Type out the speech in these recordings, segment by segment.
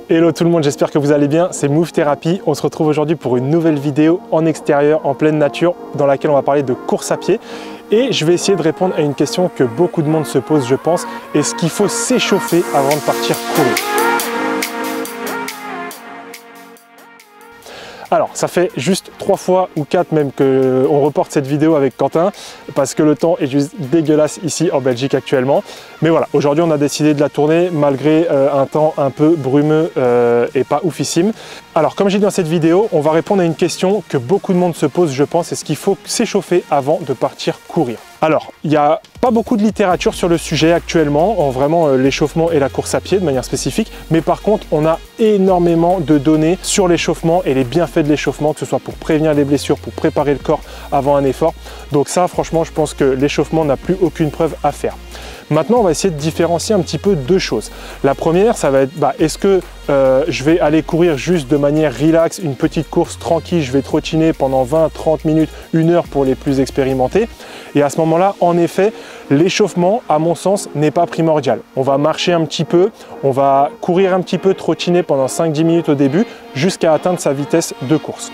Hello tout le monde, j'espère que vous allez bien, c'est Move Therapy. On se retrouve aujourd'hui pour une nouvelle vidéo en extérieur, en pleine nature, dans laquelle on va parler de course à pied. Et je vais essayer de répondre à une question que beaucoup de monde se pose, je pense. Est-ce qu'il faut s'échauffer avant de partir courir ? Alors, ça fait juste 3 fois ou 4 même qu'on reporte cette vidéo avec Quentin parce que le temps est juste dégueulasse ici en Belgique actuellement. Mais voilà, aujourd'hui on a décidé de la tourner malgré un temps un peu brumeux et pas oufissime. Alors, comme j'ai dit dans cette vidéo, on va répondre à une question que beaucoup de monde se pose, je pense. Est-ce qu'il faut s'échauffer avant de partir courir ? Alors, il n'y a pas beaucoup de littérature sur le sujet actuellement, en vraiment l'échauffement et la course à pied de manière spécifique, mais par contre, on a énormément de données sur l'échauffement et les bienfaits de l'échauffement, que ce soit pour prévenir les blessures, pour préparer le corps avant un effort. Donc ça, franchement, je pense que l'échauffement n'a plus aucune preuve à faire. Maintenant, on va essayer de différencier un petit peu deux choses. La première, ça va être, est-ce que je vais aller courir juste de manière relax, une petite course tranquille, je vais trottiner pendant 20, 30 minutes, 1 heure pour les plus expérimentés. Et à ce moment-là, en effet, l'échauffement, à mon sens, n'est pas primordial. On va marcher un petit peu, on va courir un petit peu, trottiner pendant 5-10 minutes au début, jusqu'à atteindre sa vitesse de course.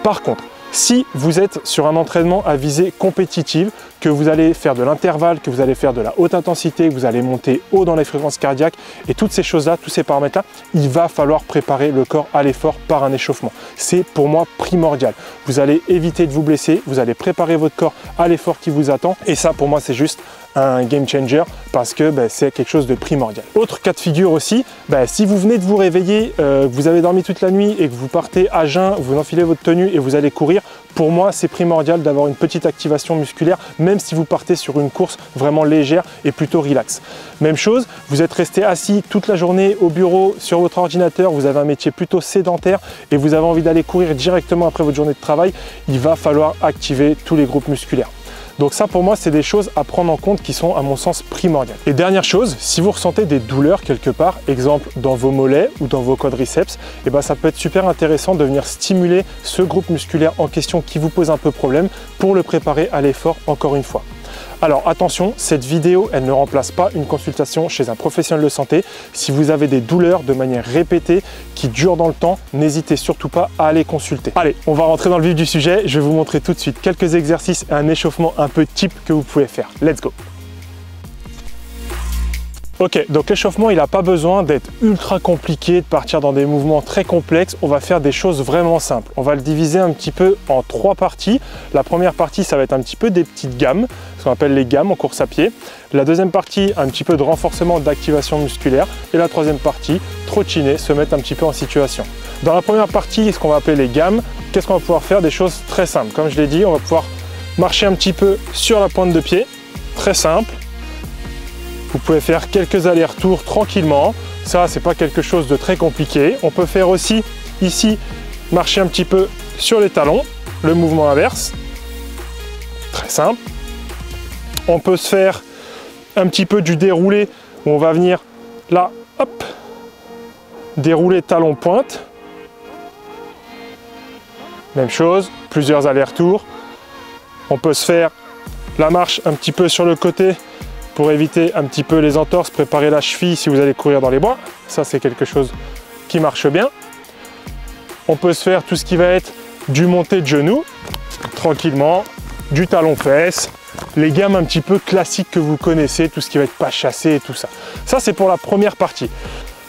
Par contre, si vous êtes sur un entraînement à visée compétitive, que vous allez faire de l'intervalle, que vous allez faire de la haute intensité, que vous allez monter haut dans les fréquences cardiaques et toutes ces choses-là, tous ces paramètres-là, il va falloir préparer le corps à l'effort par un échauffement. C'est pour moi primordial. Vous allez éviter de vous blesser, vous allez préparer votre corps à l'effort qui vous attend et ça pour moi c'est juste un game changer parce que c'est quelque chose de primordial. Autre cas de figure aussi, si vous venez de vous réveiller, vous avez dormi toute la nuit et que vous partez à jeun, vous enfilez votre tenue et vous allez courir, pour moi c'est primordial d'avoir une petite activation musculaire même si vous partez sur une course vraiment légère et plutôt relax. Même chose, vous êtes resté assis toute la journée au bureau sur votre ordinateur, vous avez un métier plutôt sédentaire et vous avez envie d'aller courir directement après votre journée de travail, il va falloir activer tous les groupes musculaires. Donc ça pour moi c'est des choses à prendre en compte qui sont à mon sens primordiales. Et dernière chose, si vous ressentez des douleurs quelque part, exemple dans vos mollets ou dans vos quadriceps, ça peut être super intéressant de venir stimuler ce groupe musculaire en question qui vous pose un peu problème pour le préparer à l'effort encore une fois. Alors attention, cette vidéo, elle ne remplace pas une consultation chez un professionnel de santé. Si vous avez des douleurs de manière répétée qui durent dans le temps, n'hésitez surtout pas à aller consulter. Allez, on va rentrer dans le vif du sujet. Je vais vous montrer tout de suite quelques exercices et un échauffement un peu type que vous pouvez faire. Let's go! Ok, donc l'échauffement, il n'a pas besoin d'être ultra compliqué, de partir dans des mouvements très complexes. On va faire des choses vraiment simples. On va le diviser un petit peu en 3 parties. La première partie, ça va être un petit peu des petites gammes, ce qu'on appelle les gammes en course à pied. La deuxième partie, un petit peu de renforcement d'activation musculaire. Et la troisième partie, trottiner, se mettre un petit peu en situation. Dans la première partie, ce qu'on va appeler les gammes, qu'est-ce qu'on va pouvoir faire? Des choses très simples. Comme je l'ai dit, on va pouvoir marcher un petit peu sur la pointe de pied, très simple. Vous pouvez faire quelques allers-retours tranquillement. Ça, c'est pas quelque chose de très compliqué. On peut faire aussi ici, marcher un petit peu sur les talons, le mouvement inverse. Très simple. On peut se faire un petit peu du déroulé où on va venir là, hop, dérouler talon pointe. Même chose, plusieurs allers-retours. On peut se faire la marche un petit peu sur le côté pour éviter un petit peu les entorses, préparer la cheville si vous allez courir dans les bois. Ça, c'est quelque chose qui marche bien. On peut se faire tout ce qui va être du monté de genou, tranquillement, du talon-fesse, les gammes un petit peu classiques que vous connaissez, tout ce qui va être pas chassé et tout ça. Ça, c'est pour la première partie.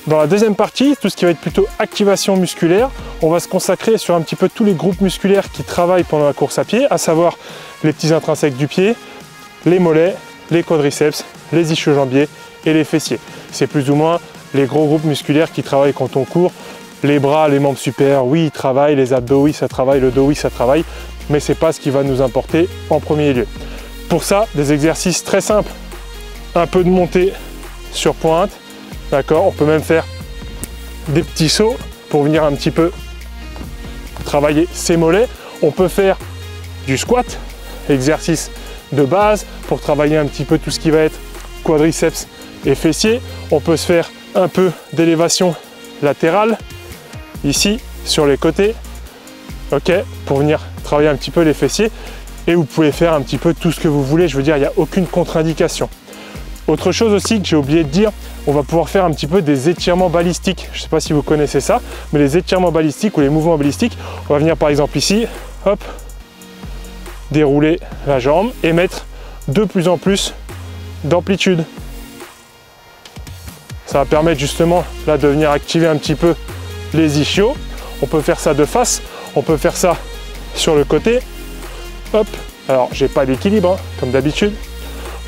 Dans la deuxième partie, tout ce qui va être plutôt activation musculaire, on va se consacrer sur un petit peu tous les groupes musculaires qui travaillent pendant la course à pied, à savoir les petits intrinsèques du pied, les mollets, les quadriceps, les ischio-jambiers et les fessiers. C'est plus ou moins les gros groupes musculaires qui travaillent quand on court. Les bras, les membres supérieurs, oui, ils travaillent, les abdos, oui, ça travaille, le dos, oui, ça travaille, mais c'est pas ce qui va nous importer en premier lieu. Pour ça, des exercices très simples. Un peu de montée sur pointe, d'accord? On peut même faire des petits sauts pour venir un petit peu travailler ses mollets. On peut faire du squat, exercice de base pour travailler un petit peu tout ce qui va être quadriceps et fessiers. On peut se faire un peu d'élévation latérale ici sur les côtés, ok, pour venir travailler un petit peu les fessiers. Et vous pouvez faire un petit peu tout ce que vous voulez, je veux dire, il n'y a aucune contre-indication. Autre chose aussi que j'ai oublié de dire, on va pouvoir faire un petit peu des étirements balistiques. Je ne sais pas si vous connaissez ça, mais les étirements balistiques ou les mouvements balistiques, on va venir par exemple ici, hop, dérouler la jambe et mettre de plus en plus d'amplitude. Ça va permettre justement là de venir activer un petit peu les ischios. On peut faire ça de face, on peut faire ça sur le côté. Hop, alors j'ai pas d'équilibre hein, comme d'habitude.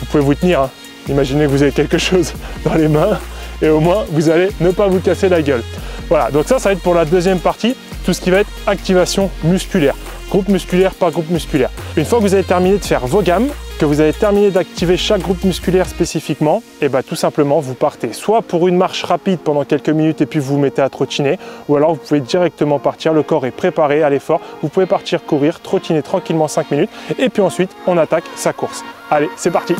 Vous pouvez vous tenir, hein. Imaginez que vous avez quelque chose dans les mains et au moins vous allez ne pas vous casser la gueule. Voilà, donc ça va être pour la deuxième partie, tout ce qui va être activation musculaire. Groupe musculaire par groupe musculaire. Une fois que vous avez terminé de faire vos gammes, que vous avez terminé d'activer chaque groupe musculaire spécifiquement, et tout simplement vous partez soit pour une marche rapide pendant quelques minutes et puis vous vous mettez à trottiner, ou alors vous pouvez directement partir, le corps est préparé à l'effort, vous pouvez partir courir, trottiner tranquillement 5 minutes et puis ensuite on attaque sa course. Allez, c'est parti!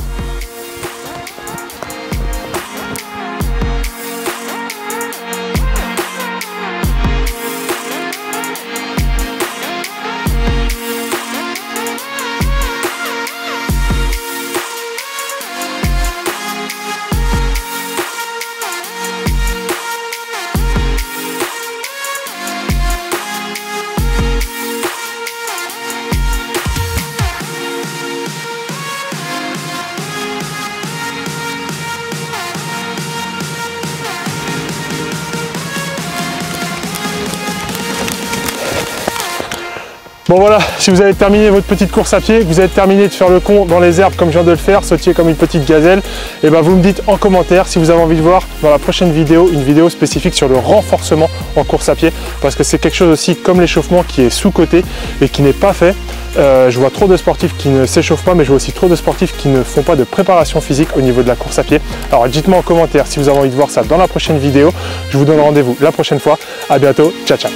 Bon voilà, si vous avez terminé votre petite course à pied, que vous avez terminé de faire le con dans les herbes comme je viens de le faire, sautier comme une petite gazelle, et vous me dites en commentaire si vous avez envie de voir dans la prochaine vidéo, une vidéo spécifique sur le renforcement en course à pied, parce que c'est quelque chose aussi comme l'échauffement qui est sous-coté et qui n'est pas fait. Je vois trop de sportifs qui ne s'échauffent pas, mais je vois aussi trop de sportifs qui ne font pas de préparation physique au niveau de la course à pied. Alors dites-moi en commentaire si vous avez envie de voir ça dans la prochaine vidéo. Je vous donne rendez-vous la prochaine fois. À bientôt, ciao ciao.